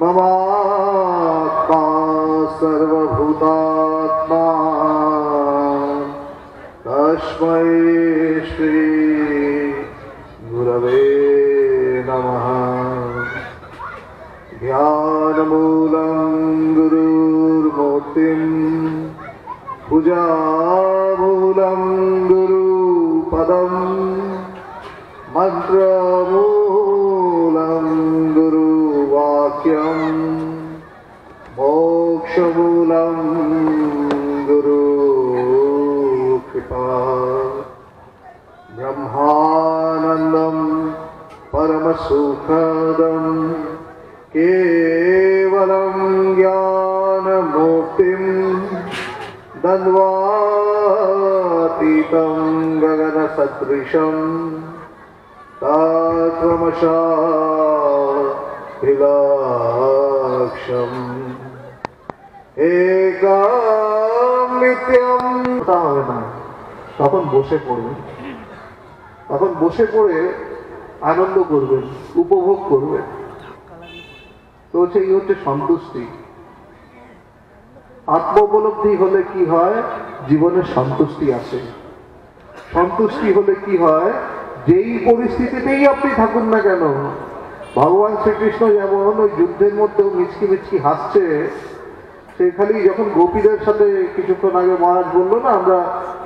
ममात्मा सर्वभूतात्मा तस्मै श्री गुरवे नमः। ध्यानमूलं गुरुर्मूर्तिं पूजामूलं गुरुपदं मन्त्रमूलं गुरुवाक्यं मोक्षमूलं गुरुकृपा। ब्रह्मानन्दं परमसुखदं केवलं ज्ञानमूर्तिं द्वन्द्वातीतं गगनसदृशं तत्त्वमशाभिलाक्षम् एकं नित्यं। হবে না, তখন বসে পড়বেন, তখন বসে পড়ে আনন্দ করবেন, উপভোগ করবেন। তো সেই হচ্ছে সন্তুষ্টি। আত্ম উপলব্ধি হলে কি হয়, জীবনে সন্তুষ্টি আসে। সন্তুষ্টি হলে কি হয়, যেই পরিস্থিতিতেই আপনি থাকুন না কেন, ভগবান শ্রীকৃষ্ণ যেমন ওই যুদ্ধের মধ্যেও মিচকি মিচকি হাসছে, সেখানে যখন গোপীদের সাথে কিছুক্ষণ আগে মহারাজ বললো না, আমরা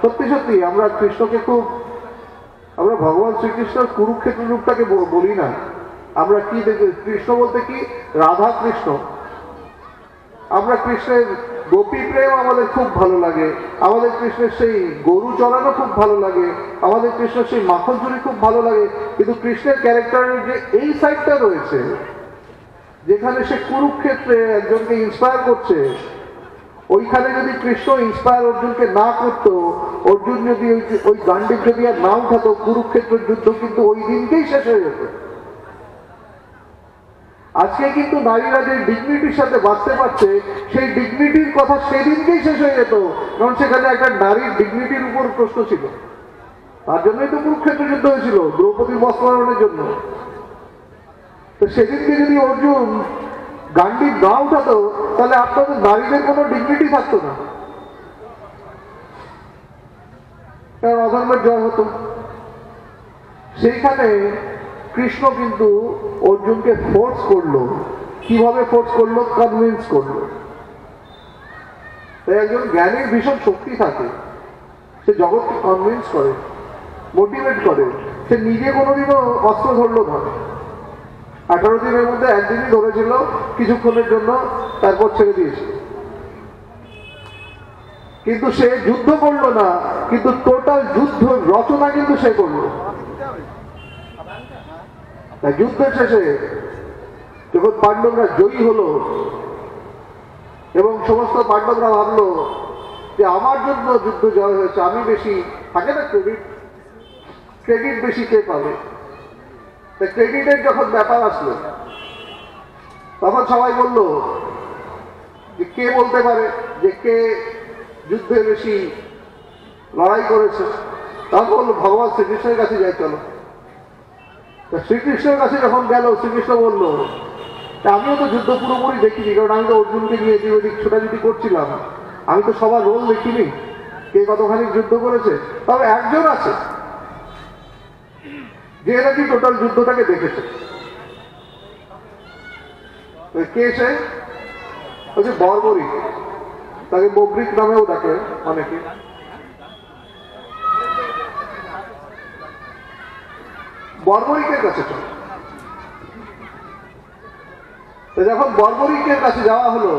সত্যি সত্যি আমরা কৃষ্ণকে খুব, আমরা ভগবান শ্রীকৃষ্ণের কুরুক্ষেত্র রূপটাকে বলি না, আমরা কি দেখি, কৃষ্ণ বলতে কি রাধা কৃষ্ণ। আমরা কৃষ্ণের গোপী প্রেম আমাদের খুব ভালো লাগে, আমাদের কৃষ্ণের সেই গরু চড়ানো খুব ভালো লাগে, আমাদের কৃষ্ণের সেই মাখন চুরি খুব ভালো লাগে। কিন্তু কৃষ্ণের ক্যারেক্টারের যে এই সাইডটা রয়েছে, যেখানে সে কুরুক্ষেত্রে একজনকে ইন্সপায়ার করছে, ওইখানে যদি কৃষ্ণ ইন্সপায়ার অর্জুনকে না করতো, অর্জুন যদি ওই গান্ডিব যদি আর না উঠাতো, কুরুক্ষেত্রের যুদ্ধ কিন্তু ওই দিনকেই শেষ হয়ে যেত। আজকে কিন্তু নারীরা যে ডিগনিটির সাথে বাঁচতে পারছে, সেই ডিগনিটির কথা সেদিনকেই শেষ হয়ে যেত, কারণ সেখানে একটা নারীর ডিগনিটির উপর প্রশ্ন ছিল। তার জন্যই তো কুরুক্ষেত্র যুদ্ধ হয়েছিল, দ্রৌপদীর বস্ত্রায়নের জন্য। তো সেদিনকে যদি অর্জুন গান্ডিব না উঠাতো, তাহলে আপনাদের নারীদের কোনো ডিগনিটি থাকতো না, কারণ অধর্মের জয় হতো। সেইখানে কৃষ্ণ কিন্তু অর্জুনকে ফোর্স করলো। কিভাবে ফোর্স করলো? কনভিন্স করলো। তাই একজন জ্ঞানীর ভীষণ শক্তি থাকে, সে জগৎকে কনভিন্স করে, মোটিভেট করে। সে নিজে কোনোদিনও অস্ত্র ধরলো না। 18 দিনের মধ্যে একদিনই ধরেছিল কিছুক্ষণের জন্য, তারপর ছেড়ে দিয়েছে। কিন্তু সে যুদ্ধ করলো না, কিন্তু টোটাল যুদ্ধ রচনা কিন্তু সে করলো। যুদ্ধের শেষে যখন পাণ্ডবরা জয়ী হলো এবং সমস্ত পাণ্ডবরা ভাবলো যে আমার জন্য যুদ্ধ জয় হয়েছে, আমি বেশি, থাকে না ক্রেডিট বেশি কে পাবে। ক্রেডিটের যখন ব্যাপার আসলো, তখন সবাই বলল যে কে বলতে পারে যে কে যুদ্ধে বেশি লড়াই করেছে। তখন বললো ভগবান শ্রীকৃষ্ণের কাছে যাই, চলো। শ্রীকৃষ্ণের কাছে যখন গেল, শ্রীকৃষ্ণ বলল আমিও তো যুদ্ধ পুরোপুরি দেখিনি, কারণ আমি তো অর্জুনকে নিয়ে এদিক ওদিক ছোটাছুটি করছিলাম, আমি তো সবার রোল দেখিনি কে কতখানি যুদ্ধ করেছে। তবে একজন আছে যে নাকি টোটাল যুদ্ধটাকে দেখেছে। কে সে? হচ্ছে বর্বরিক, তাকে বব্রিক নামেও ডাকে অনেকে। বর্বরিকের কাছে চল। যখন বর্বরিকের কাছে যাওয়া হলো,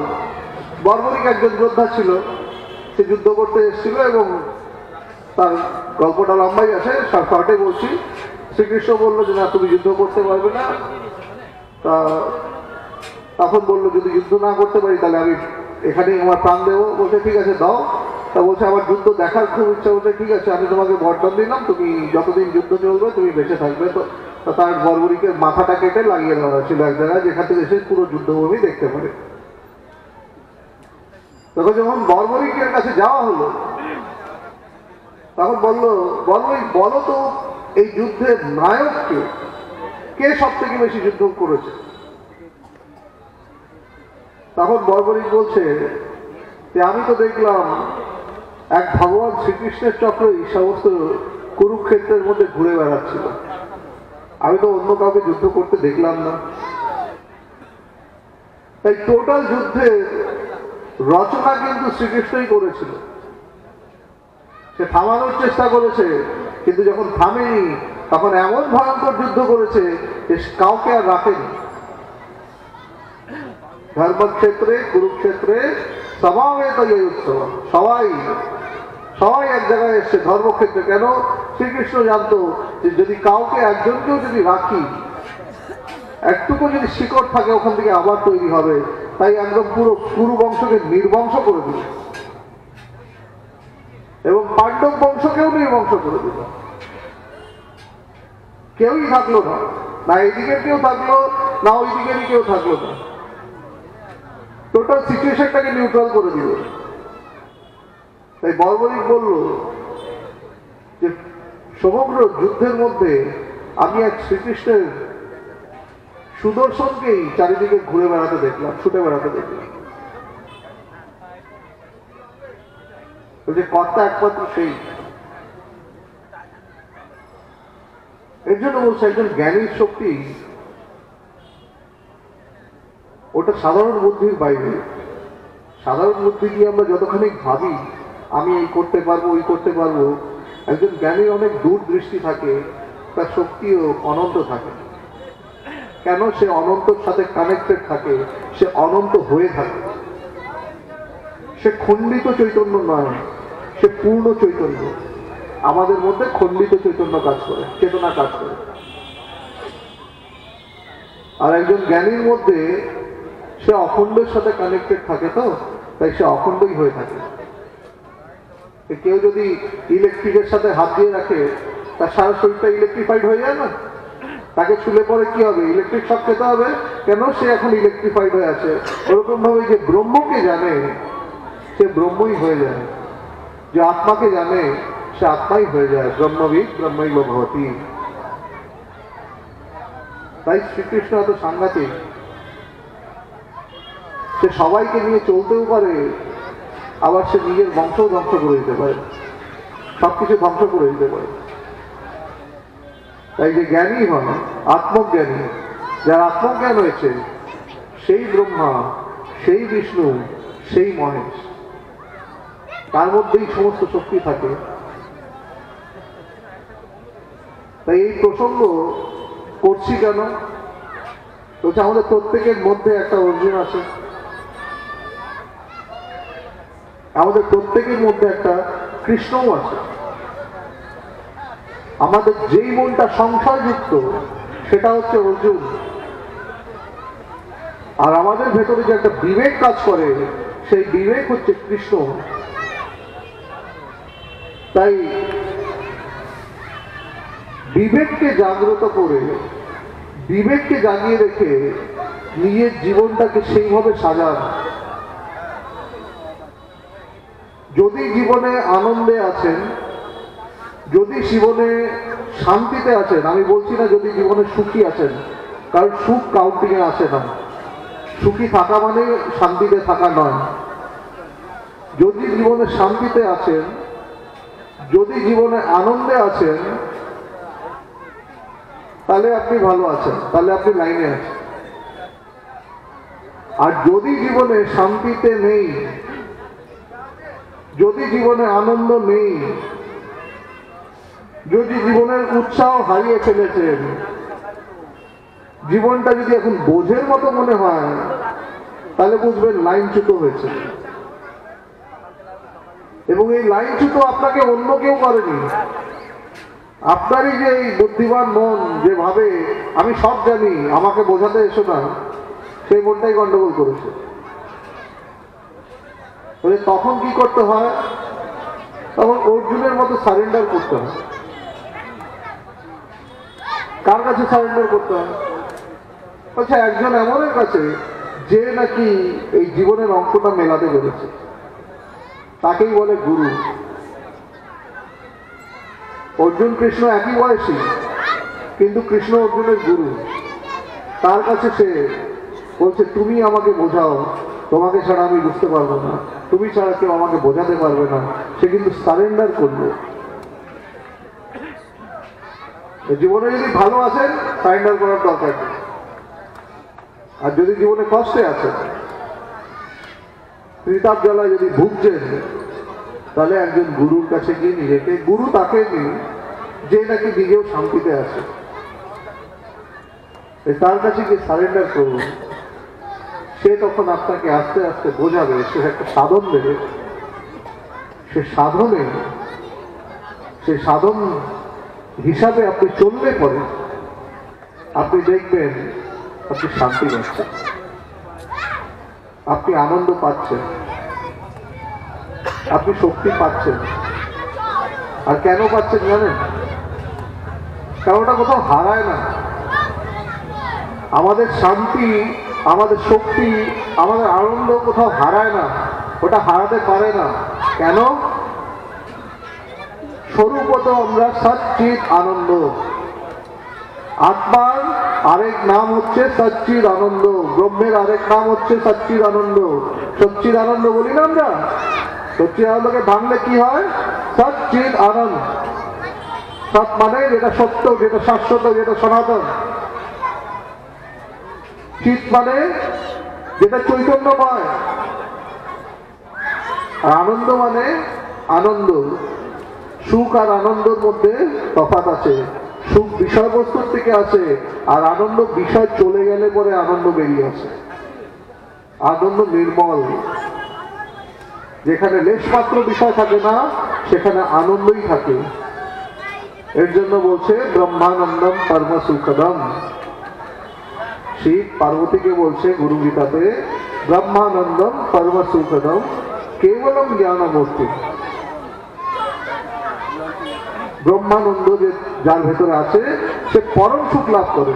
বর্বরিক একজন যোদ্ধা ছিল, সে যুদ্ধ করতে এসেছিল এবং তার গল্পটা লম্বাই আছে, শর্টে বলছি। শ্রীকৃষ্ণ বললো যে না, তুমি যুদ্ধ করতে পারবে না। তা তখন বললো যদি যুদ্ধ না করতে পারি তাহলে আমি এখানেই আমার প্রাণ দেবো। বলছে ঠিক আছে দাও। তা বলছে আমার যুদ্ধ দেখার খুব ইচ্ছা। বলছে ঠিক আছে, আমি তোমাকে বরদান দিলাম, তুমি যতদিন যুদ্ধ চলবে তুমি বেঁচে থাকবে। তো তার বর্বরিকের মাথাটা কেটে লাগিয়ে দেওয়া ছিল এক জায়গায়, যেখান থেকে এসে পুরো যুদ্ধভূমি দেখতে পারে। তখন যখন বর্বরিকের কাছে যাওয়া হলো, তখন বললো বর্বরিক বলো তো এই যুদ্ধের নায়ককে, কে সব থেকে বেশি যুদ্ধ করেছে? তখন বর্বরিক বলছে যে আমি তো দেখলাম এক ভগবান শ্রীকৃষ্ণের চক্রই সমস্ত কুরুক্ষেত্রের মধ্যে ঘুরে বেড়াচ্ছিল, আমি তো অন্য কাউকে যুদ্ধ করতে দেখলাম না। তাই টোটাল যুদ্ধের রচনা কিন্তু শ্রীকৃষ্ণই করেছিল। সে থামানোর চেষ্টা করেছে, কিন্তু যখন থামেনি তখন এমন ভয়ঙ্কর যুদ্ধ করেছে যে কাউকে আর রাখেনি। ধর্মক্ষেত্রে কুরুক্ষেত্রে সমাবেত উৎসব, সবাই সবাই এক জায়গায় এসছে ধর্মক্ষেত্রে। কেন? শ্রীকৃষ্ণ জানতো যে যদি কাউকে একজনকেও যদি রাখি, একটুকু যদি শিকড় থাকে ওখান থেকে আবার তৈরি হবে। তাই একদম পুরো কুরু বংশকে নির্বংশ করে দিল এবং পাণ্ডব বংশকেও নির্বংশ করে দিল। কেউই থাকলো না, না এইদিকের কেউ থাকলো না ওই দিকেরই কেউ থাকলো না। টোটাল সিচুয়েশনটাকে নিউট্রাল করে দিল। তাই বর্বরিক বলল যে সমগ্র যুদ্ধের মধ্যে আমি এক শ্রীকৃষ্ণের সুদর্শনকেই চারিদিকে ঘুরে বেড়াতে দেখলাম, ছুটে বেড়াতে দেখলাম। কর্তা একমাত্র সেই। এর জন্য বলছে একজন জ্ঞানীর শক্তি ওটা সাধারণ বুদ্ধির বাইরে। সাধারণ বুদ্ধি দিয়ে আমরা যতখানি ভাবি আমি এই করতে পারবো ওই করতে পারবো, একজন জ্ঞানীর অনেক দূরদৃষ্টি থাকে, তার শক্তিও অনন্ত থাকে। কেন? সে অনন্তর সাথে কানেক্টেড থাকে, সে অনন্ত হয়ে থাকে। সে খণ্ডিত চৈতন্য নয়, সে পূর্ণ চৈতন্য। আমাদের মধ্যে খণ্ডিত চৈতন্য কাজ করে, চেতনা কাজ করে। আর একজন জ্ঞানীর মধ্যে সে অখণ্ডের সাথে কানেক্টেড থাকে, তো তাই সে অখণ্ডই হয়ে থাকে। কেউ যদি ইলেকট্রিকের সাথে হাত দিয়ে রাখে, তার সারা শরীরটা ইলেকট্রিফাইড হয়ে যায় না? তাকে ছুলে পরে কি হবে? ইলেকট্রিক শক খেতে হবে। কেন? সে এখন ইলেকট্রিফাইড হয়ে আছে। ওরকম ভাবে যে ব্রহ্মকে জানে সে ব্রহ্মই হয়ে যায়, যে আত্মাকে জানে সে আত্মাই হয়ে যায়। ব্রহ্মবিদ ব্রহ্মৈব ভবতি। তাই শ্রীকৃষ্ণ এত সাংঘাতিক। সে সবাইকে নিয়ে চলতেও পারে, আবার সে নিজের বংশ ধ্বংস করে দিতে পারে, সবকিছু ধ্বংস করে দিতে পারে। তাই যে জ্ঞানী হয় আত্মজ্ঞানী, যার আত্মজ্ঞান হয়েছে সেই ব্রহ্মা, সেই বিষ্ণু, সেই মহেশ, তার মধ্যেই সমস্ত শক্তি থাকে। তাই এই প্রসঙ্গ করছি কেন? বলছে আমাদের প্রত্যেকের মধ্যে একটা অর্জুন আছে, আমাদের প্রত্যেকের মধ্যে একটা কৃষ্ণও আছে। আমাদের যেই মনটা সংশয়যুক্ত সেটা হচ্ছে অর্জুন, আর আমাদের ভেতরে যে একটা বিবেক কাজ করে সেই বিবেক হচ্ছে কৃষ্ণ। তাই বিবেককে জাগ্রত করে, বিবেককে জাগিয়ে রেখে নিজের জীবনটাকে সেইভাবে সাজান। যদি জীবনে আনন্দে আছেন, যদি জীবনে শান্তিতে আছেন, আমি বলছি না যদি জীবনে সুখী আছেন, কারণ সুখ কাউন্টিংয়ে আসে না। সুখী থাকা মানে শান্তিতে থাকা নয়। যদি জীবনে শান্তিতে আছেন, যদি জীবনে আনন্দে আছেন, তাহলে আপনি ভালো আছেন, তাহলে আপনি লাইনে আছেন। আর যদি জীবনে শান্তিতে নেই, যদি জীবনে আনন্দ নেই, যদি জীবনের উৎসাহ হারিয়ে ফেলেছেন, জীবনটা যদি এখন বোঝের মতো মনে হয়, তাহলে বুঝবেন লাইনচ্যুত হয়েছে। এবং এই লাইনচ্যুত আপনাকে অন্য কেউ করেনি, আপনারই যে এই বুদ্ধিমান মন যে ভাবে আমি সব জানি, আমাকে বোঝাতে এসো না, সেই মনটাই গন্ডগোল করেছে। তখন কি করতে হয়? তখন অর্জুনের মতো সারেন্ডার করতে হয়। কার কাছে সারেন্ডার করতে হয়? আচ্ছা, একজন এমনের কাছে যে নাকি এই জীবনের অঙ্কটা মেলাতে পেরেছে, তাকেই বলে গুরু। অর্জুন কৃষ্ণ একই বয়সী, কিন্তু কৃষ্ণ অর্জুনের গুরু। তার কাছে সে বলছে তুমি আমাকে বোঝাও তোমাকে ছাড়া আমি বুঝতে পারবো না, তুমি ছাড়া কেউ আমাকে বোঝাতে পারবে না, সে কিন্তু সারেন্ডার করলো। জীবনে যদি ভালো আছেন সারেন্ডার করার দরকার নেই, আর যদি জীবনে কষ্টে আছেন, ত্রিতাপ জ্বালায় যদি ভুগছেন, তাহলে একজন গুরুর কাছে গিয়ে নিজেকে, গুরু তাকে নিয়ে যে নাকি নিজেও শান্তিতে আছে, তার কাছে গিয়ে সারেন্ডার করুন। সে তখন আপনাকে আস্তে আস্তে বোঝাবে, সে একটা সাধন দেবে, সে সাধন হিসাবে আপনি চললে পরে আপনি দেখবেন আপনি শান্তি পাচ্ছেন, আপনি আনন্দ পাচ্ছেন, আপনি শক্তি পাচ্ছেন। আর কেন পাচ্ছেন জানেন? কারণ ওটা কোথাও হারায় না। আমাদের শান্তি, আমাদের শক্তি, আমাদের আনন্দ কোথাও হারায় না, ওটা হারাতে পারে না। কেন? স্বরূপত আমরা সচ্চিৎ আনন্দ। আত্মার আরেক নাম হচ্ছে সচ্চিৎ আনন্দ, ব্রহ্মের আরেক নাম হচ্ছে সচ্চিৎ আনন্দ। সচ্চিৎ আনন্দ বলি না আমরা? সচ্চিৎ আনন্দকে ভাঙলে কি হয়? সচ্চিৎ আনন্দ। সৎ মানে যেটা সত্য, যেটা শাশ্বত, যেটা সনাতন। চিৎ মানে যেটা চৈতন্যময়। আর আনন্দ মানে আনন্দ। সুখ আর আনন্দের মধ্যে তফাৎ আছে। সুখ বিষয়বস্তুর থেকে আসে, আর আনন্দ বিষয় চলে গেলে পরে আনন্দ বেরিয়ে আসে। আনন্দ নির্মল। যেখানে লেশমাত্র বিষয় থাকে না, সেখানে আনন্দই থাকে। এর জন্য বলছে ব্রহ্মানন্দম পরম সুখদম। শিব পার্বতীকে বলছে গুরু গীতাতে, ব্রহ্মানন্দম পরম সুখদম কেবলম জ্ঞানমূর্তি। ব্রহ্মানন্দ যে যার ভেতরে আছে সে পরম সুখ লাভ করে।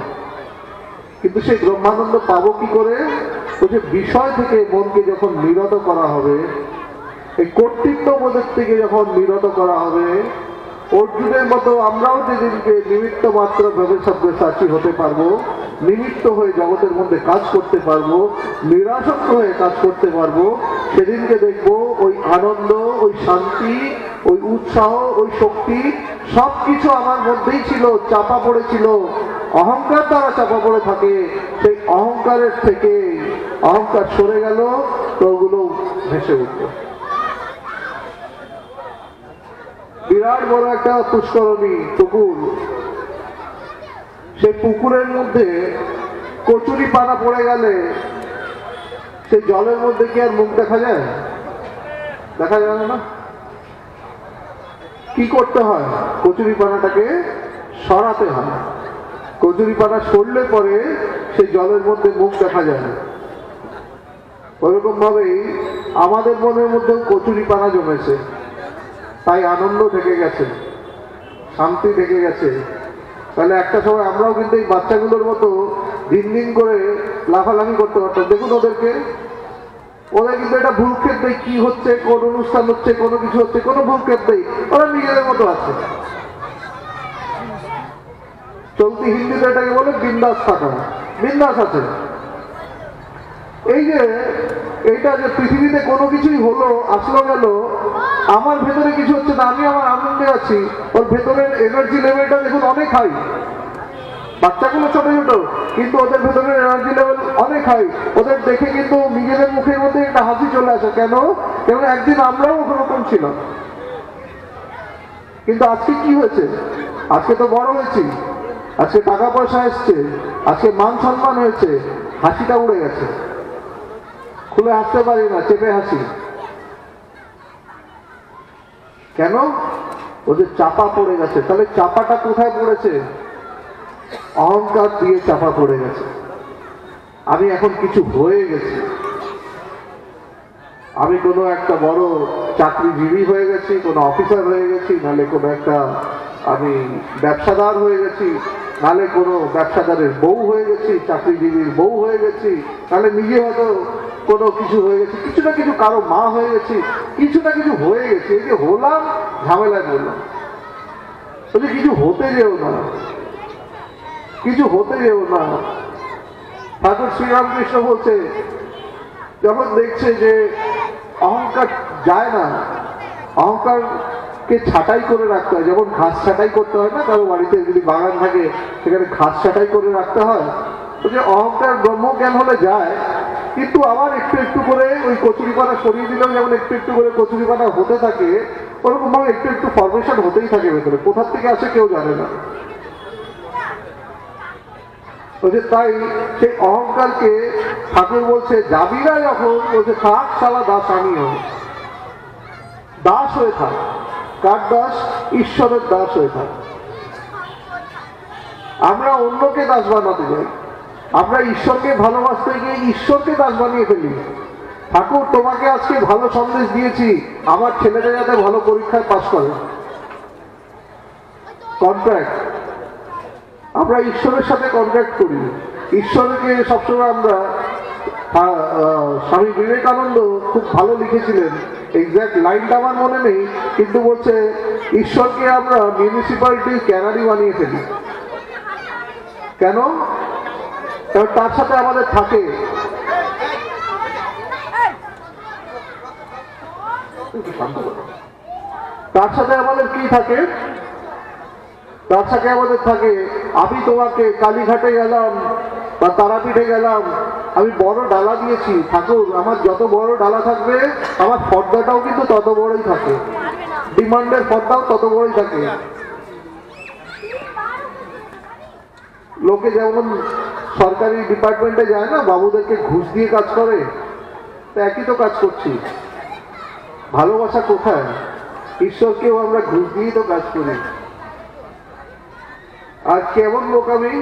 কিন্তু সেই ব্রহ্মানন্দ পাবো কি করে? ওই যে বিষয় থেকে মনকে যখন নিরত করা হবে, এই কর্তৃত্ববোধের থেকে যখন নিরত করা হবে, অর্জুনের মতো আমরাও যেদিনকে নিমিত্ত মাত্র ভবিষ্যৎ সাক্ষী হতে পারবো, নিমিত্ত হয়ে জগতের মধ্যে কাজ করতে পারবো, নিরাসক্ত হয়ে কাজ করতে পারবো, সেদিনকে দেখবো ওই আনন্দ, ওই শান্তি, ওই উৎসাহ, ওই শক্তি সবকিছু আমার মধ্যেই ছিল, চাপা পড়েছিল। অহংকার দ্বারা চাপা পড়ে থাকে, সেই অহংকারের থেকে অহংকার সরে গেল, তো ওগুলো ভেসে উঠল। বিরাট বড় একটা পুষ্করণী পুকুর, সেই পুকুরের মধ্যে কচুরি পানা পড়ে গেলে সেই জলের মধ্যে কি আর মুখ দেখা যায়? দেখা যায় না। কি করতে হয়? কচুরি পানাটাকে সরাতে হয়। কচুরি পানা সরলে পরে সেই জলের মধ্যে মুখ দেখা যায় না। ওরকম ভাবেই আমাদের মনের মধ্যেও কচুরি পানা জমেছে, তাই আনন্দ থেকে গেছে, শান্তি থেকে গেছে। তাহলে একটা সময় আমরাও কিন্তু এই বাচ্চাগুলোর মতো দিন দিন করে লাফালাফি করতে পারতাম। দেখুন ওদেরকে, ওরা কিন্তু এটা ভূক্ষেপ নেই, কি হচ্ছে, কোন অনুষ্ঠান হচ্ছে, কোনো কিছু হচ্ছে, কোনো ভূক্ষেপ নেই, ওরা নিজেদের মতো আছে। চলতি হিন্দিতে এটাকে বলে বিন্দাস থাকা, বিন্দাস আছে। এই যে এইটা যে পৃথিবীতে কোনো কিছুই হলো, আসলো গেল, আমার ভেতরে কিছু হচ্ছে না, আমি আমার আনন্দে আছি, ওর ভেতরের এনার্জি লেভেলটা দেখুন অনেক হাই। বাচ্চাগুলো ছোট ছোট, কিন্তু ওদের ভেতরের এনার্জি লেভেল অনেক হাই। ওদের দেখে কিন্তু নিজেদের মুখের মধ্যে একটা হাসি চলে আসে। কেন? কেন একদিন আমরাও ওরকম ছিলাম। কিন্তু আজকে কি হয়েছে? আজকে তো বড় হয়েছি, আজকে টাকা পয়সা এসছে, আজকে মান সম্মান হয়েছে, হাসিটা উড়ে গেছে, খুলে হাসতে পারি না, চেপে হাসি। কেন? ওদের চাপা পড়ে গেছে। তাহলে চাপাটা কোথায় পড়েছে? অহংকার দিয়ে চাপা পড়ে গেছে। আমি এখন কিছু হয়ে গেছি, আমি কোনো একটা বড় চাকরিজীবী হয়ে গেছি, কোনো অফিসার হয়ে গেছি, নাহলে কোনো একটা আমি ব্যবসাদার হয়ে গেছি, নাহলে কোনো ব্যবসাদারের বউ হয়ে গেছি, চাকরিজীবীর বউ হয়ে গেছি, নাহলে নিজে হয়তো কোনো কিছু হয়ে গেছি, কিছু না কিছু কারো মা হয়ে গেছি, কিছু না কিছু হয়ে গেছি। এই যে হলাম, ঝামেলায় বললাম, কিছু হতে যেও না, কিছু হতে যেও না। ঠাকুর শ্রীরামকৃষ্ণ বলছে যখন দেখছে যে অহংকার যায় না, অহংকারকে ছাঁটাই করে রাখতে হয়, যেমন ঘাস ছাঁটাই করতে হয় না, কারো বাড়িতে যদি বাগান থাকে সেখানে ঘাস ছাঁটাই করে রাখতে হয়, তো যে অহংকার ব্রহ্মজ্ঞান হলে যায়, কিন্তু আবার একটু একটু করে ওই কচুরিপানা সরিয়ে দিলেও যেমন একটু একটু করে কচুরিপানা হতে থাকে, ওরকম ভাবে একটু একটু ফরমেশন হতেই থাকে ভেতরে, কোথা থেকে আসে কেউ জানে না। তাই সেই অহংকারকে ঠাকুর বলছে যাবি না যখন, বলছে থাক শালা দাস আমিও, দাস হয়ে থাক। কার দাস? ঈশ্বরের দাস হয়ে থাক। আমরা অন্যকে দাস বানাতে যাই, আমরা ঈশ্বরকে ভালোবাসতে গিয়ে ঈশ্বরকে দাস বানিয়ে ফেলি। ঠাকুর তোমাকে আজকে ভালো সন্দেশ দিয়েছি, আমার ছেলেটা যাতে ভালো পরীক্ষায় পাস করে, কন্ট্রাক্ট। আমরা ঈশ্বরের সাথে কন্ট্রাক্ট করি। ঈশ্বরকে সবসময় আমরা, স্বামী বিবেকানন্দ খুব ভালো লিখেছিলেন, এক্সাক্ট লাইনটা আমার মনে নেই, কিন্তু বলছে ঈশ্বরকে আমরা মিউনিসিপ্যালিটির ক্যানারি বানিয়ে ফেলি। কেন? কারণ তার সাথে আমাদের থাকে, তার সাথে আমাদের কি থাকে? তার সাথে আমাদের থাকে, আমি তোমাকে কালীঘাটে গেলাম বা তারাপীঠে গেলাম, আমি বড় ডালা দিয়েছি, ঠাকুর আমার যত বড় ডালা থাকবে আমার পর্দাটাও কিন্তু তত বড়ই থাকে, ডিমান্ডের পর্দাও তত বড়ই থাকে। লোকে যেমন সরকারি ডিপার্টমেন্টে যায় না, বাবুদেরকে ঘুষ দিয়ে কাজ করে, তা একই তো কাজ করছি। ভালোবাসা কোথায়? ঈশ্বরকেও আমরা ঘুষ দিয়েই তো কাজ করি। আর কেমন বোকামি,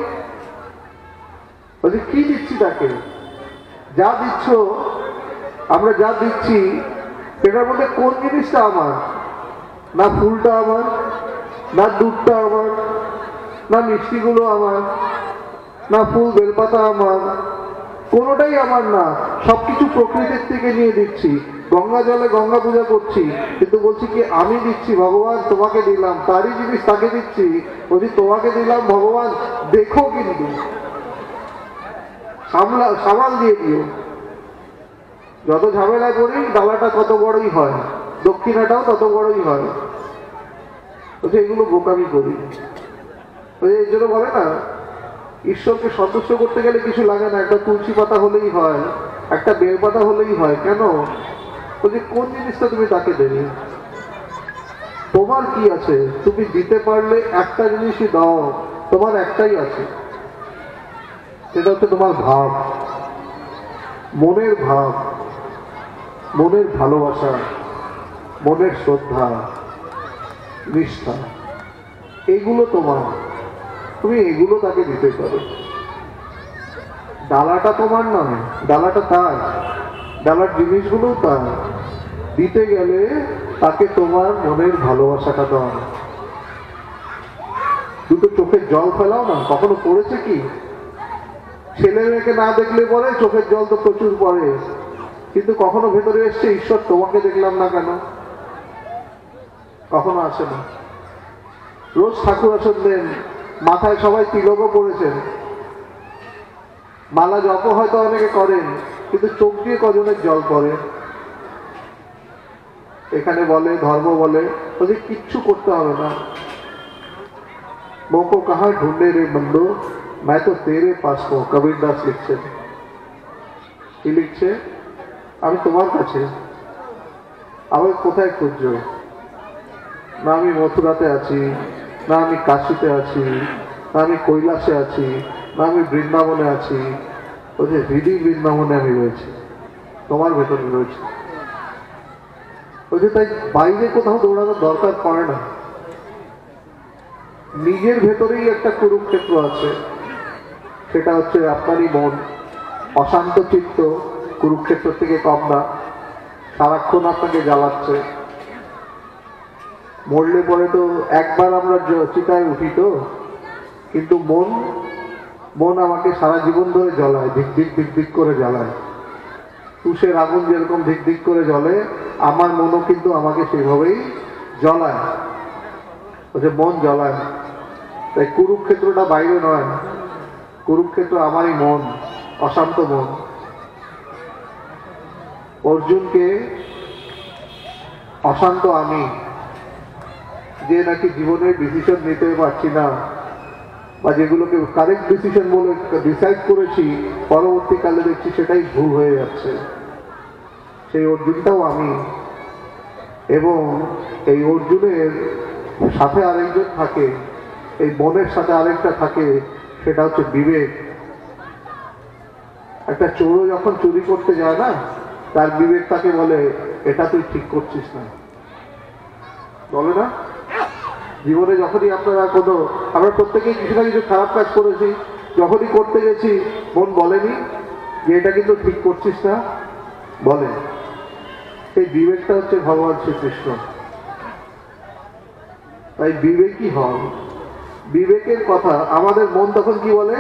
বলছি কি দিচ্ছি তাকে? যা দিচ্ছ, আমরা যা দিচ্ছি সেটার মধ্যে কোন জিনিসটা আমার? না ফুলটা আমার, না দুধটা আমার, না মিষ্টিগুলো আমার, না ফুল বেলপাতা আমার, কোনোটাই আমার না। সবকিছু প্রকৃতির থেকে নিয়ে দিচ্ছি। গঙ্গা জলে গঙ্গা পূজা করছি, কিন্তু বলছি কি আমি দিচ্ছি ভগবান, তোমাকে দিলাম, তারই জিনিস তাকে দিচ্ছি, বলছি তোমাকে দিলাম ভগবান, দেখো কিন্তু সামাল দিয়ে দিও। যত ঝামেলায় পড়ি ডালাটা তত বড়ই হয়, দক্ষিণাটাও তত বড়ই হয়। বলছে এগুলো বোকামি করি। এই জন্য বলে না, ঈশ্বরকে সন্তুষ্ট করতে গেলে কিছু লাগে না, একটা তুলসী পাতা হলেই হয়, একটা বেল পাতা হলেই হয়। কেন? বলছে কোন জিনিসটা তুমি তাকে দেবে? তোমার কি আছে? তুমি দিতে পারলে একটা জিনিসই দাও, তোমার একটাই আছে, সেটা হচ্ছে তোমার ভাব, মনের ভাব, মনের ভালোবাসা, মনের শ্রদ্ধা, নিষ্ঠা, এগুলো তোমার, তুমি এগুলো তাকে দিতে পারো। ডালাটা তোমার নয়, ডালাটা তার, ডালার জিনিসগুলো তার। দিতে গেলে তাকে তোমার মনের ভালোবাসাটা দাও। দুটো চোখের জল ফেলাও না, কখনো পড়েছে কি? ছেলে মেয়েকে না দেখলে পরে চোখের জল তো প্রচুর পড়ে, কিন্তু কখনো ভেতরে এসছে ঈশ্বর তোমাকে দেখলাম না কেন? কখনো আসে না। রোজ ঠাকুর আসন দেন, মাথায় সবাই তিলকও পড়েছেন, মালা জপ হয়তো অনেকে করেন, কিন্তু চোখ দিয়ে কজনের জল পড়ে? এখানে বলে ধর্ম বলে, ওদের কিচ্ছু করতে হবে না। মোকো কাহা ঢুন্ডে রে বন্ধু, मैं तो तेरे पास हूं, কবির দাস লিখছেন। কি লিখছে? আমি তোমার কাছে, আমি কোথায় খুঁজছো? না আমি মথুরাতে আছি, না আমি কাশিতে আছি, না আমি কৈলাসে আছি, না আমি বৃন্দাবনে আছি। বলছে হৃদয় বৃন্দাবনে আমি রয়েছি, তোমার ভেতরে রয়েছে। বলছে তাই বাইরে কোথাও দৌড়ানোর দরকার পড়ে না, নিজের ভেতরেই একটা কুরুক্ষেত্র আছে, সেটা হচ্ছে আপনারই মন। অশান্ত চিত্ত কুরুক্ষেত্র থেকে কম না, সারাক্ষণ আপনাকে জ্বালাচ্ছে। মরলে পরে তো একবার আমরা চিতায় উঠি তো, কিন্তু মন আমাকে সারা জীবন ধরে জ্বলায়, ধিক ধিক ধিক ধিক করে জ্বালায়। তুষের আগুন যেরকম ধিক ধিক করে জ্বলে, আমার মনও কিন্তু আমাকে সেভাবেই জ্বলায়। বলছে মন জ্বলায়। তাই কুরুক্ষেত্রটা বাইরে নয়, কুরুক্ষেত্র আমারই মন, অশান্ত মন। অর্জুনকে অশান্ত আমি, যে নাকি জীবনের ডিসিশন নিতে পারছি না, বা যেগুলোকে কারেক্ট ডিসিশন বলে ডিসাইড করেছি পরবর্তীকালে দেখছি সেটাই ভুল হয়ে যাচ্ছে, সেই অর্জুনটাও আমি। এবং এই অর্জুনের সাথে আরেকজন থাকে, এই মনের সাথে আরেকটা থাকে, সেটা হচ্ছে বিবেক। একটা চোর যখন চুরি করতে যায় না, তার বিবেক তাকে বলে এটা তুই ঠিক করছিস না, বলে না? জীবনে যখনই আমরা প্রত্যেকেই কিছু না কিছু খারাপ কাজ করেছি, যখনই করতে গেছি মন বলেনি যে এটা কিন্তু ঠিক করছিস না, বলে। সেই বিবেকটা হচ্ছে ভগবান শ্রীকৃষ্ণ। তাই বিবেকই হন। বিবেকের কথা আমাদের মন তখন কি বলে,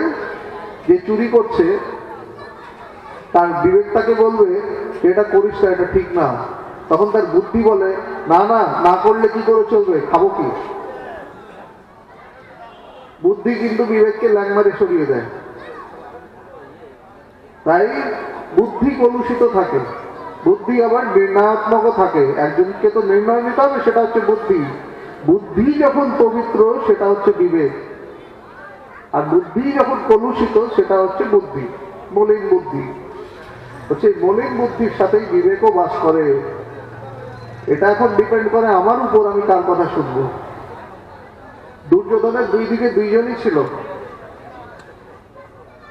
যে চুরি করছে তার বিবেক তাকে বলবে এটা করিস না, এটা ঠিক না। তখন তার বুদ্ধি বলে না না, না করলে কি করে চলবে, খাবো কি। বুদ্ধি কিন্তু বিবেককে ল্যাংমারে সরিয়ে দেয়। তাই বুদ্ধি কলুষিত থাকে, বুদ্ধি আবার নির্ণয়াত্মকও থাকে। একজনকে তো নির্ণয় নিতে হবে, সেটা হচ্ছে বুদ্ধি। বুদ্ধি যখন পবিত্র সেটা হচ্ছে বিবেক, আর বুদ্ধি যখন কলুষিত সেটা হচ্ছে বুদ্ধি, মলিন বুদ্ধি। হচ্ছে মলিন বুদ্ধির সাথেই বিবেকও বাস করে। এটা এখন ডিপেন্ড করে আমার উপর, আমি কার কথা শুনবো। দুর্যোধনের দুই দিকে দুইজনই ছিল,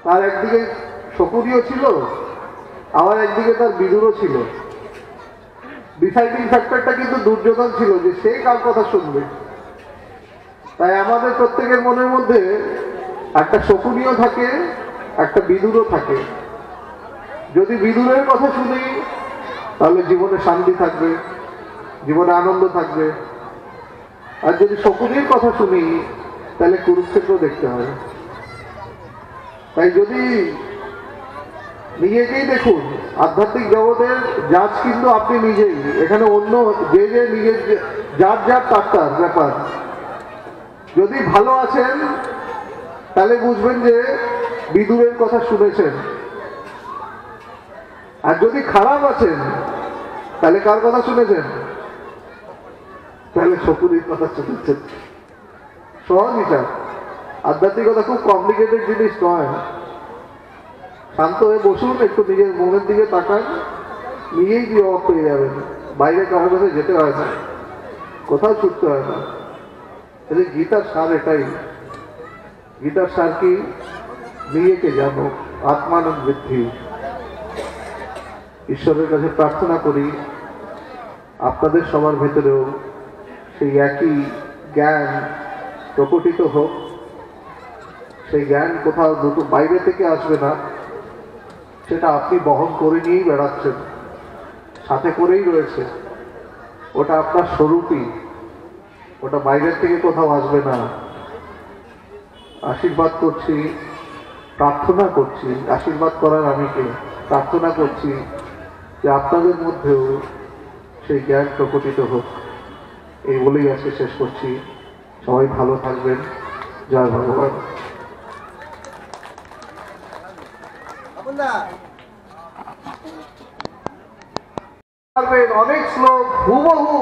তার একদিকে শকুনিও ছিল, আবার একদিকে তার বিদুরও ছিল। ডিসাইডিং ফ্যাক্টরটা কিন্তু দুর্যোধন ছিল, যে সে কার কথা শুনবে। তাই আমাদের প্রত্যেকের মনের মধ্যে একটা শকুনিও থাকে, একটা বিদুরও থাকে। যদি বিদুরের কথা শুনি তাহলে জীবনে শান্তি থাকবে, জীবনে আনন্দ থাকবে। আর যদি শকুনির কথা শুনি তাহলে কুরুক্ষেত্র দেখতে হবে। তাই যদি নিজেকেই দেখুন, আধ্যাত্মিক জগতের জাজ কিন্তু আপনি নিজেই। এখানে অন্য যে যে নিজের যার যার তার ব্যাপার। যদি ভালো আছেন তাহলে বুঝবেন যে বিদুরের কথা শুনেছেন, আর যদি খারাপ আছেন তাহলে কার কথা শুনেছেন, তাহলে শকুনির কথা শুনেছেন। সহজ হিসাব। আধ্যাত্মিকতা খুব কমপ্লিকেটেড জিনিস নয়। শান্ত হয়ে বসুন, একটু নিজের মনের দিকে তাকান, নিজেই দিয়ে অবাক হয়ে যাবেন। বাইরে কারোর কাছে যেতে হয় না, কোথাও ছুটতে হয় না। গীতার সার এটাই। গীতার সার কি? নিজেকে জানো, আত্মানন্দ বৃদ্ধি। ঈশ্বরের কাছে প্রার্থনা করি আপনাদের সবার ভেতরেও সেই একই জ্ঞান প্রকটিত হোক। সেই জ্ঞান কোথাও নতুন বাইরে থেকে আসবে না, সেটা আপনি বহন করে নিয়েই বেড়াচ্ছেন, সাথে করেই রয়েছে। ওটা আপনার স্বরূপই, ওটা বাইরের থেকে কোথাও আসবে না। আশীর্বাদ করছি, প্রার্থনা করছি, আশীর্বাদ করার আমি কে, প্রার্থনা করছি যে আপনাদের মধ্যেও সেই জ্ঞান প্রকটিত হোক। এই বলেই আজকে শেষ করছি। সবাই ভালো থাকবেন। জয় ভগবান। অনেক শ্লোক হুবহু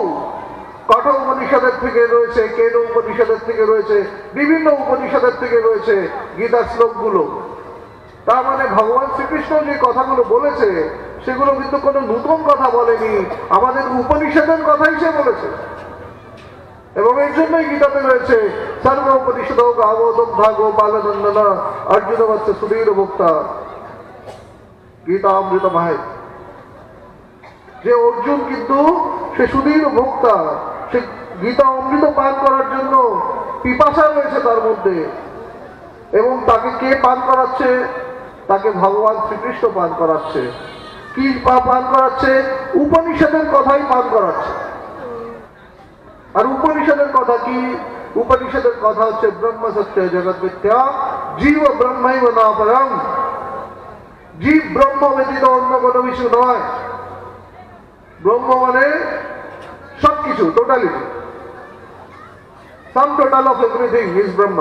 কঠোর উপনিষদের থেকে রয়েছে, কেন উপনিষদের থেকে রয়েছে, বিভিন্ন উপনিষদের থেকে রয়েছে গীতার শ্লোকগুলো। তার মানে ভগবান শ্রীকৃষ্ণ যে কথাগুলো বলেছে সেগুলো কিন্তু কোনো নতুন কথা বলেনি, আমাদের উপনিষদের কথাই সে বলেছে। এবং এর জন্যই গীতাতে রয়েছে সর্ব উপনিষদ গাবদগ্ধা গোপালনন্দনা অর্জুন হচ্ছে সুধীর ভোক্তা গীতা অমৃত মাহে। যে অর্জুন কিন্তু সে সুধীর ভোক্তা, সে গীতা অমৃত পান করার জন্য পিপাসা রয়েছে তার মধ্যে। এবং তাকে কে পান করাচ্ছে? তাকে ভগবান শ্রীকৃষ্ণ পান করাচ্ছে। কি পান করাচ্ছে? উপনিষদের কথাই পান করাচ্ছে। আর উপনিষদের কথা কি? উপনিষদের কথা হচ্ছে ব্রহ্ম সত্য জগৎ মিথ্যা, জীব ব্রহ্মৈব না পরম। জীব ব্রহ্ম ব্যতীত অন্য কোনো কিছু নয়। ব্রহ্ম মানে সবকিছু, totality, sum total of everything is ব্রহ্ম।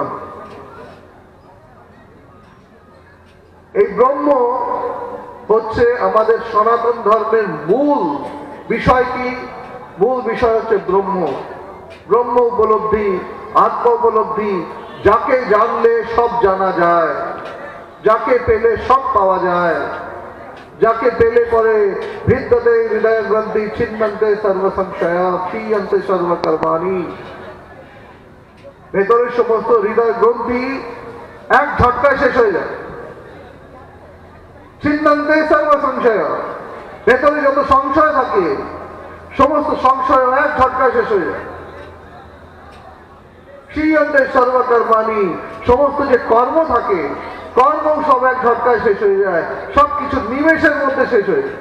এই ব্রহ্ম হচ্ছে আমাদের সনাতন ধর্মের মূল বিষয় কি? মূল বিষয় হচ্ছে ব্রহ্ম, ব্রহ্ম উপলব্ধি, আত্ম উপলব্ধি। যাকে জানলে সব জানা যায়, যাকে পেলে সব পাওয়া যায়, যাকে পেলে পরে ভিদ্যতে হৃদয় গ্রন্থি ছিন্নন্তে সর্ব সংশয় ক্ষীয়ন্তে সর্বকর্মাণি। ভেতরের সমস্ত হৃদয় গ্রন্থি এক ঝটকায় শেষ হয়ে যায়। ছিন্নন্তে সর্ব সংশয়, ভেতরে যত সংশয় থাকে সমস্ত সংশয় এক ঝটকায় শেষ হয়ে যায়। ক্ষীয়ন্তে সর্বকর্মাণি, সমস্ত যে কর্ম থাকে কর্ম সব এক ঝটকায় শেষ হয়ে যায়, সবকিছু নিমেষের মধ্যে শেষ হয়ে যায়।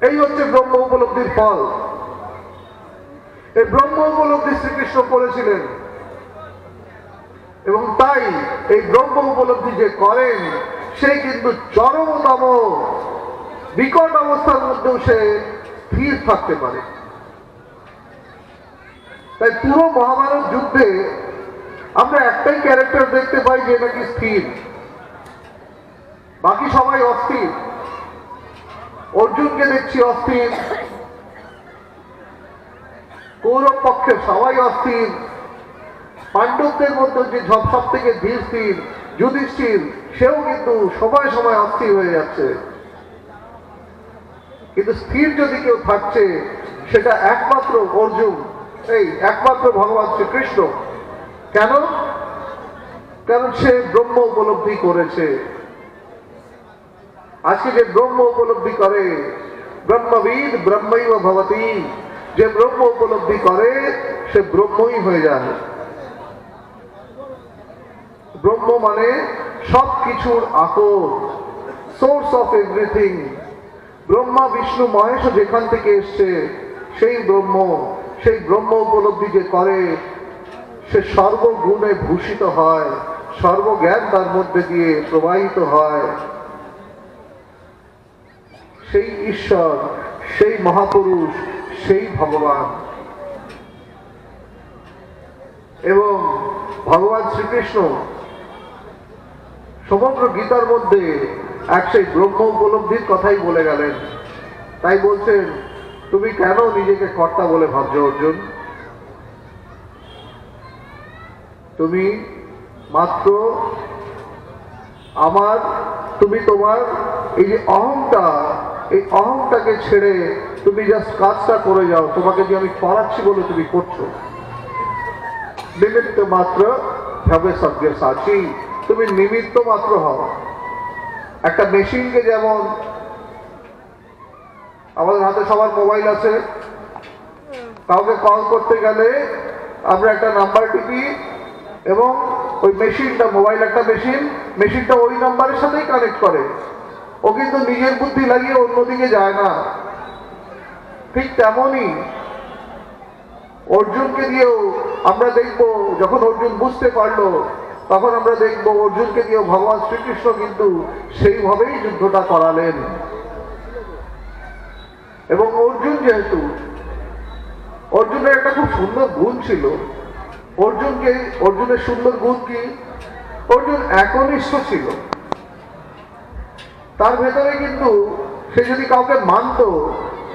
এই হচ্ছে ব্রহ্ম উপলব্ধির ফল। এই ব্রহ্ম উপলব্ধি শ্রীকৃষ্ণ করেছিলেন, এবং তাই এই ব্রহ্ম উপলব্ধি যে করেন সে কিন্তু চরমতম বিকট অবস্থার মধ্যেও সে স্থির থাকতে পারে। তাই পুরো মহাভারত যুদ্ধে আমরা একটাই ক্যারেক্টার দেখতে পাই যে নাকি স্থির, বাকি সবাই অস্থির। অর্জুনকে দেখছি অস্থির, কৌরব পক্ষের সবাই অস্থির, পাণ্ডবদের মধ্যে যে সব থেকে ধীর স্থির যুধিষ্ঠির, সেও কিন্তু সময় সময় অস্থির হয়ে যাচ্ছে। কিন্তু স্থির যদি কেউ থাকছে সেটা একমাত্র অর্জুন, এই একমাত্র ভগবান শ্রীকৃষ্ণ। কেন? কারণ সে ব্রহ্ম উপলব্ধি করেছে। আজকে যে ব্রহ্ম উপলব্ধি করে, ব্রহ্মবিদ ব্রহ্মৈব ভবতি, যে ব্রহ্ম উপলব্ধি করে সে ব্রহ্মই হয়ে যায়। ব্রহ্ম মানে সব কিছুর আকর, source of everything. Brahma Vishnu Mahesh যেখান থেকে এসছে সেই ব্রহ্ম। সেই ব্রহ্ম উপলব্ধি যে করে সে সর্বগুণে ভূষিত হয়, সর্বজ্ঞান তার মধ্যে দিয়ে প্রবাহিত হয়। সেই ঈশ্বর, সেই মহাপুরুষ, সেই ভগবান। এবং ভগবান শ্রীকৃষ্ণ সমগ্র গীতার মধ্যে এক সেই ব্রহ্ম উপলব্ধির কথাই বলে গেলেন। তাই বলছেন, তুমি কেন নিজেকে কর্তা বলে ভাবছো অর্জুন? তুমি মাত্র আমার, তুমি তোমার এই যে অহংটা, এই অহংটাকে ছেড়ে তুমি জাস্ট কাজটা করে যাও। তোমাকে যে আমি করাচ্ছি বলে তুমি করছো। নিমিত্ত মাত্র ভাবে সজ্ঞ সাচি, তুমি নিমিত্ত মাত্র হও। একটা মেশিনকে যেমন, আমাদের হাতে সবার মোবাইল আছে, কাউকে কল করতে গেলে আমরা একটা নাম্বার টিপি এবং ওই মেশিনটা, মোবাইল একটা মেশিন, মেশিনটা ওই নাম্বারের সাথেই কানেক্ট করে। ও কিন্তু নিজের বুদ্ধি লাগিয়ে অন্যদিকে যায় না। ঠিক তেমনই অর্জুনকে দিয়েও আমরা দেখব, যখন অর্জুন বুঝতে পারলো তখন আমরা দেখব অর্জুনকে দিয়েও ভগবান শ্রীকৃষ্ণ কিন্তু সেইভাবেই যুদ্ধটা করালেন। এবং অর্জুন যেহেতু, অর্জুনের একটা খুব সুন্দর গুণ ছিল। অর্জুনের সুন্দর গুণ কি? অর্জুন একনিষ্ঠ ছিল। তার ভেতরে কিন্তু সে যদি কাউকে মানত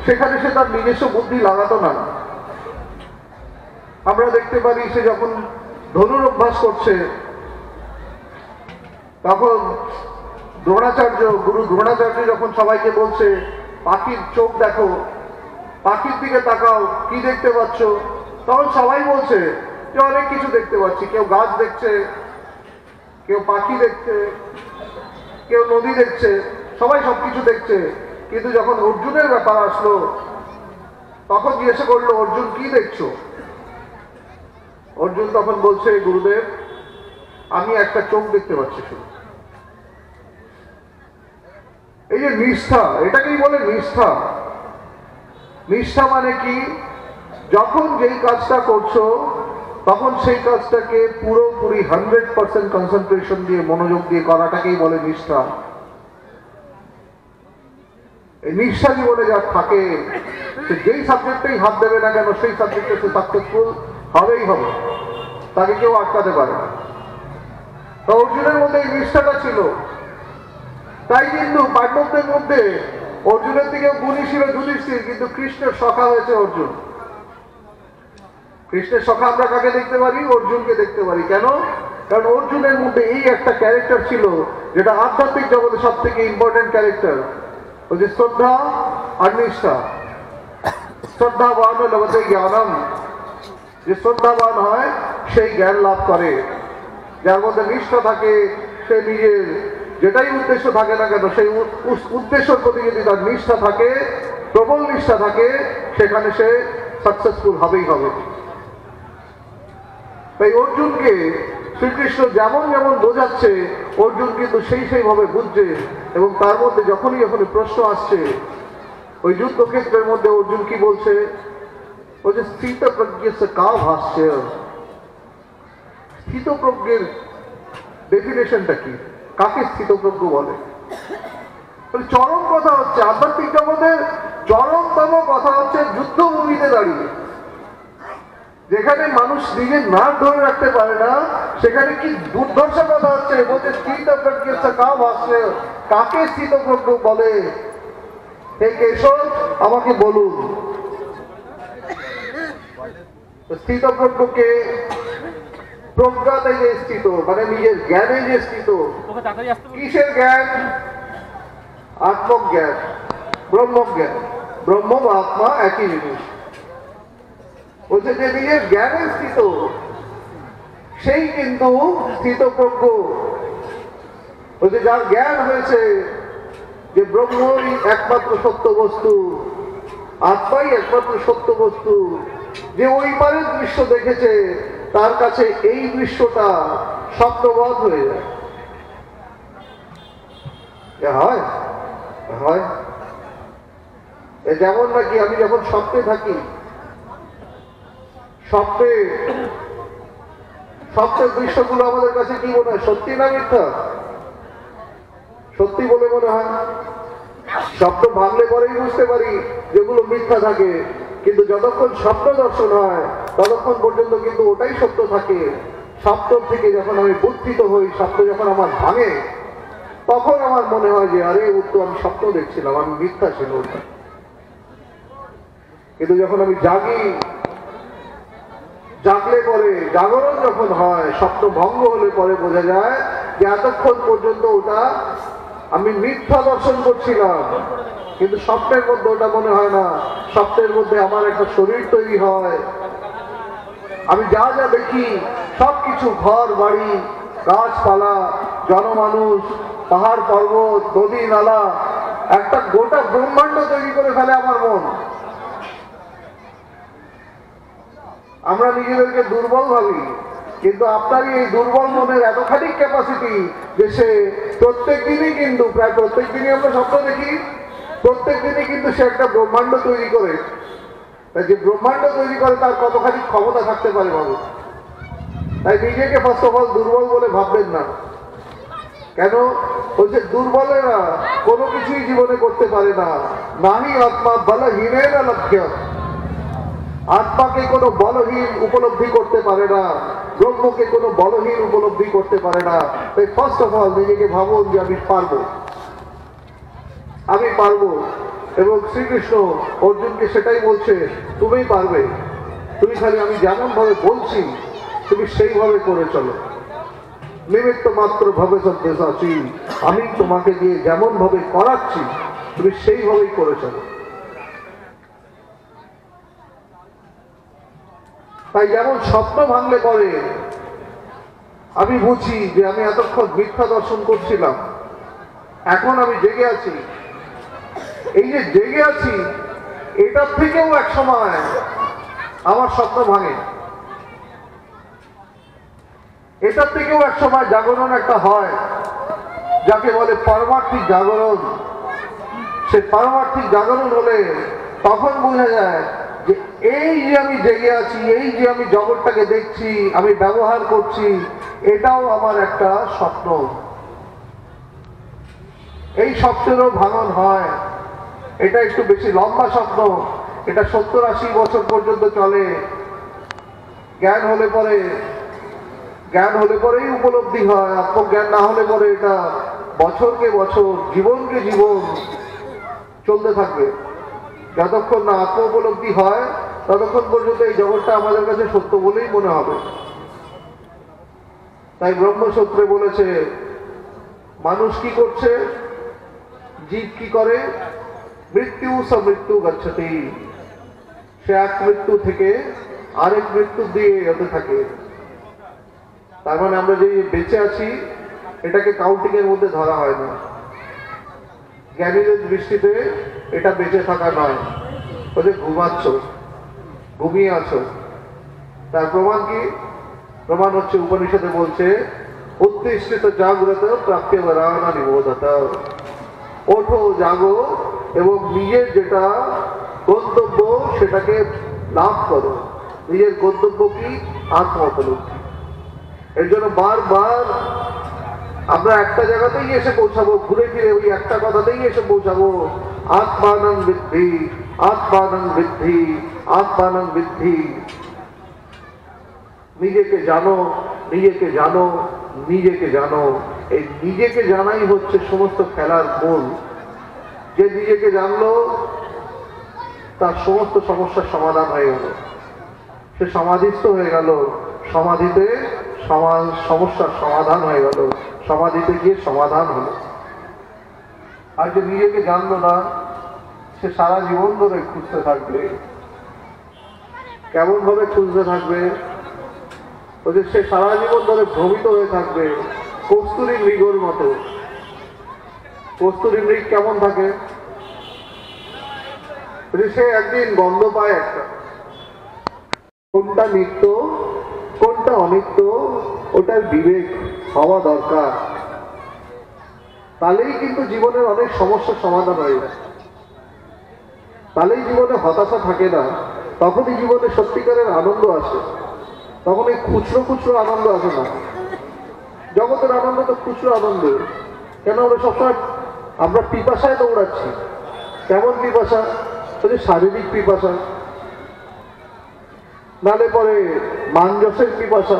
সেখানে সে তার নিজস্ব বুদ্ধি লাগাতো না। আমরা দেখতে পারি সে যখন ধনুর অভ্যাস করছে তখন দ্রোণাচার্য, গুরু দ্রোণাচার্য যখন সবাইকে বলছে পাখির চোখ দেখো, পাখির দিকে তাকাও, কি দেখতে পাচ্ছ? তখন সবাই বলছে যে অনেক কিছু দেখতে পাচ্ছি। কেউ গাছ দেখছে, কেউ পাখি দেখছে, কেউ নদী দেখছে, সবাই সবকিছু দেখছে। কিন্তু যখন অর্জুনের ব্যাপার আসলো তখন জিজ্ঞাসা করলো, অর্জুন কি দেখছো? অর্জুন তখন বলছে, গুরুদেব আমি একটা চোখ দেখতে পাচ্ছি শুধু। এই যে নিষ্ঠা, এটাকেই বলে নিষ্ঠা। নিষ্ঠা মানে কি? যখন যেই কাজটা করছো তখন সেই কাজটাকে পুরোপুরি 100% কনসেন্ট্রেশন দিয়ে, মনোযোগ দিয়ে করাটাকেই বলে নিষ্ঠা। এই নিষ্ঠা জীবনে যা থাকে সে যেই সাবজেক্টেই হাত দেবে না কেন সেই সাবজেক্টে সে সাকসেসফুল হবেই হবে, তাকে কেউ আটকাতে পারে না। তো অর্জুনের মধ্যে এই নিষ্ঠাটা ছিল। তাই কিন্তু পাণ্ডবদের মধ্যে অর্জুনের দিকে গুণী ছিল যুধিষ্ঠির, কিন্তু কৃষ্ণের সখা হয়েছে অর্জুন। কৃষ্ণের সখা আমরা কাকে দেখতে পারি? অর্জুনকে দেখতে পারি। কেন? কারণ অর্জুনের মধ্যে এই একটা ক্যারেক্টার ছিল যেটা আধ্যাত্মিক জগতে সব থেকে ইম্পর্টেন্ট ক্যারেক্টার, ওই যে শ্রদ্ধা আর নিষ্ঠা। শ্রদ্ধাবান লভতে জ্ঞানম, যে শ্রদ্ধাবান হয় সেই জ্ঞান লাভ করে। যার মধ্যে নিষ্ঠা থাকে, সে নিজের যেটাই উদ্দেশ্য থাকে না কেন, সেই উদ্দেশ্যের প্রতি যদি তার নিষ্ঠা থাকে, প্রবল নিষ্ঠা থাকে, সেখানে সে সাকসেসফুল হবেই হবে। তাই অর্জুনকে শ্রীকৃষ্ণ যেমন যেমন বোঝাচ্ছে, অর্জুন কিন্তু সেইভাবে বুঝছে। এবং তার মধ্যে যখনই প্রশ্ন আসছে, ওই যুদ্ধক্ষেত্রের মধ্যে অর্জুন কি বলছে? ওই যে স্থিতপ্রজ্ঞ কা ভাষ্য, স্থিতপ্রজ্ঞের ডেফিনেশনটা কি? কাকে স্থিতপ্রজ্ঞ বলে? চরম কথা হচ্ছে, আধ্যাত্মিক জগতের চরমতম কথা হচ্ছে যুদ্ধভূমিতে দাঁড়িয়ে, যেখানে মানুষ নিজের নাক ধরে রাখতে পারে না, সেখানে কি দুর্ধর্ষ কথা হচ্ছে। বলছে স্থিতপ্রজ্ঞ কা ভাষ্য, কাকে স্থিতপ্রজ্ঞ বলে? হে কেশব, আমাকে বলুন। স্থিতপ্রজ্ঞকে প্রজ্ঞাতে যে স্থিত, মানে নিজের জ্ঞানে যে স্থিত। কিসের জ্ঞান? আত্মজ্ঞান, ব্রহ্মজ্ঞান। ব্রহ্ম বা আত্মা একই জিনিস। বলছে যে নিজের জ্ঞানে স্থিত, সেই কিন্তু স্থিতপ্রজ্ঞ। বলছে যার জ্ঞান হয়েছে যে ব্রহ্মই একমাত্র সত্য বস্তু, আত্মাই একমাত্র সত্য বস্তু, যে ওই পারের দৃশ্য দেখেছে, তার কাছে এই দৃশ্যটা স্বপ্নবৎ হয়ে যায়। হয় হয় যেমন নাকি আমি যখন স্বপ্নে থাকি, স্বপ্নের দৃশ্যগুলো আমাদের কাছে কি মনে হয়? সত্যি না মিথ্যা? সত্যি বলে মনে হয়। স্বপ্ন ভাঙলে পরেই বুঝতে পারি যেগুলো মিথ্যা থাকে, কিন্তু যতক্ষণ স্বপ্ন দর্শন হয় ততক্ষণ পর্যন্ত কিন্তু ওটাই সত্য থাকে। স্বপ্ন থেকে যখন আমি বুদ্ধিত হই, স্বপ্ন যখন আমার ভাঙে, তখন আমার মনে হয় যে আরে ও তো আমি স্বপ্ন দেখছিলাম, আমি মিথ্যা ছিল ওটা। কিন্তু যখন আমি জাগি, জাগলে পরে, জাগরণ যখন হয়, স্বপ্ন ভঙ্গ হলে পরে বোঝা যায় যে এতক্ষণ পর্যন্ত ওটা আমি মিথ্যা দর্শন করছিলাম। কিন্তু স্বপ্নের মধ্যে ওটা মনে হয় না। স্বপ্নের মধ্যে আমার একটা শরীর তৈরি হয়, আমি যা যা দেখি সবকিছু, ঘর বাড়ি, গাছপালা, জনমানুষ, পাহাড় পর্বত, নদী নালা, একটা গোটা ব্রহ্মাণ্ড তৈরি করে ফেলে আমার মন। আমরা নিজেদেরকে দুর্বল ভাবি, কিন্তু আপনারই এই দুর্বল মনের এতখানি ক্যাপাসিটি যে সে প্রত্যেক দিনই কিন্তু, প্রায় প্রত্যেক দিনই আমরা স্বপ্ন দেখি, প্রত্যেক দিনই কিন্তু সে একটা ব্রহ্মাণ্ড তৈরি করে। তাই যে ব্রহ্মাণ্ড তৈরি করে তার কতখানি ক্ষমতা থাকতে পারে ভাবো। তাই নিজেকে ফার্স্ট অফ অল দুর্বল বলে ভাববেন না। কেন? বলছে দুর্বলেরা কোনো কিছুই জীবনে করতে পারে না। নাহি আত্মা বলহীনে না লক্ষ্য, আত্মাকে কোনো বলহীন উপলব্ধি করতে পারে না, ব্রহ্মকে কোনো বলহীন উপলব্ধি করতে পারে না। তাই ফার্স্ট অফ অল নিজেকে ভাবুন যে আমি পারবো, আমি পারবো। এবং শ্রীকৃষ্ণ অর্জুনকে সেটাই বলছে, তুমি পারবে, তুমি খালি আমি যেমন ভাবে বলছি তুমি সেইভাবে করে চলো। নিমিত্ত মাত্র ভাবে সন্দেশাচি, আমি তোমাকে দিয়ে যেমন ভাবে করাচ্ছি তুমি সেইভাবেই করে চলো। তাই যেমন স্বপ্ন ভাঙলে পরে আমি বুঝি যে আমি এতক্ষণ মিথ্যা দর্শন করছিলাম, এখন আমি জেগে আছি। এই যে জেগে আছি, এটার থেকেও এক সময় আমার স্বপ্ন ভাঙে, এটার থেকেও এক সময় জাগরণ একটা হয়, যাকে বলে পারমার্থিক জাগরণ। সে পারমার্থিক জাগরণ হলে তখন বোঝা যায় যে এই যে আমি জেগে আছি, এই যে আমি জগৎটাকে দেখছি, আমি ব্যবহার করছি, এটাও আমার একটা স্বপ্ন। এই স্বপ্নেরও ভাঙন হয়। এটা একটু বেশি লম্বা স্বপ্ন, এটা 70-80 বছর পর্যন্ত চলে। জ্ঞান হলে পরেই উপলব্ধি হয়, আত্মজ্ঞান না হলে পরে এটা বছরকে বছর, জীবনকে জীবন চলতে থাকবে। যতক্ষণ না আত্ম উপলব্ধি হয় ততক্ষণ পর্যন্ত এই জগৎটা আমাদের কাছে সত্য বলেই মনে হবে। তাই ব্রহ্মসূত্রে বলেছে, মানুষ কি করছে, জীব কি করে, মৃত্যু সমৃত্যু গচ্ছতি, সে এক মৃত্যু থেকে আরেক মৃত্যু দিয়ে যেতে থাকে। তার মানে আমরা যে বেঁচে আছি এটাকে কাউন্টিং এর মধ্যে ধরা হয় না। জ্ঞানীদের দৃষ্টিতে এটা বেঁচে থাকা নয়, ওদের ঘুমাচ্ছ, ঘুমিয়ে আছো। তার প্রমাণ কি? প্রমাণ হচ্ছে উপনিষদে বলছে, উত্তিষ্ঠিত জাগ্রত প্রাপ্য বরানা নিবোধত, ওঠো জাগো এবং নিজের যেটা গন্তব্য সেটাকে লাভ করো। নিজের গন্তব্য কি? আত্ম উপলব্ধি। এর জন্য বারবার আমরা একটা জায়গাতেই এসে পৌঁছাবো, ঘুরে ফিরে ওই একটা কথাতেই এসে পৌঁছাবো, আত্মানং বৃদ্ধি, আত্মানং বৃদ্ধি, আত্মানং বৃদ্ধি। নিজেকে জানো, নিজেকে জানো, নিজেকে জানো। এই নিজেকে জানাই হচ্ছে সমস্ত খেলার মূল। যে নিজেকে জানলো তার সমস্ত সমস্যার সমাধান হয়ে গেল, সে সমাধিস্থ হয়ে গেল, সমাধিতে সমস্যার সমাধান হয়ে গেল, সমাধিতে গিয়ে সমাধান হলো। আর যে নিজেকে জানলো না সে সারা জীবন ধরে খুঁজতে থাকবে। কেমন ভাবে খুঁজতে থাকবে? ওদের সে সারা জীবন ধরে ভ্রমিত হয়ে থাকবে কস্তুরী মৃগর মতো। কস্তুরী মৃগ কেমন থাকে? সে একদিন গন্ধ পায় একটা, কোনটা নিত্য কোনটা অনিত্য ওটার বিবেক হওয়া দরকার। তাহলেই কিন্তু জীবনের অনেক সমস্যার সমাধান হয়ে যায়। তাহলেই জীবনে হতাশা থাকে না, তখনই জীবনে সত্যিকারের আনন্দ আসে। তখন এই খুচরো খুচরো আনন্দ আসে না। জগতের আনন্দ তো খুচরো আনন্দ। কেন আমরা সবসময় আমরা পিপাসায় দৌড়াচ্ছি। কেমন পিপাসা? শারীরিক পিপাসা, নালে পরে মানযশের পিপাসা,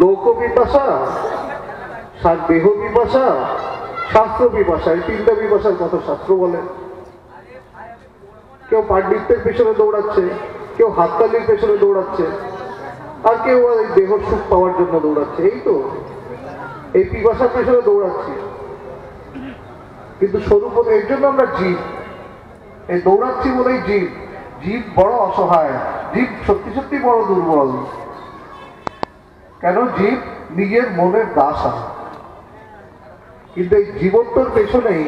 লোক পিপাসা, দেহ পিপাসা, শাস্ত্র পিপাসা। এই তিনটা পিপাসার কথা শাস্ত্র বলে। কেউ পাণ্ডিত্যের পেছনে দৌড়াচ্ছে, কেউ হাততালির পেছনে দৌড়াচ্ছে, আর কেউ এই দেহ সুখ পাওয়ার জন্য দৌড়াচ্ছে। এই তো এই পিপাসার পেছনে দৌড়াচ্ছি। কিন্তু স্বরূপ এর জন্য আমরা জীব, এই দৌড়াচ্ছি বলেই জীব। জীব বড় অসহায়, জীব সত্যি সত্যি বড় দুর্বল। কেন? জীব নিজের মনের দাসা। কিন্তু এই জীবত্বর পেছনেই,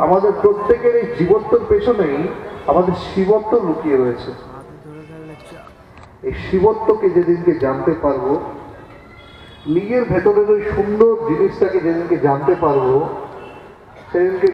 আমাদের প্রত্যেকের এই জীবত্বর পেছনেই আমাদের শিবত্ব লুকিয়ে রয়েছে। এই শিবত্বকে যেদিনকে জানতে পারবো, নিজের ভেতরের ওই সুন্দর জিনিসটাকে যেদিনকে জানতে পারবো, সেদিনকে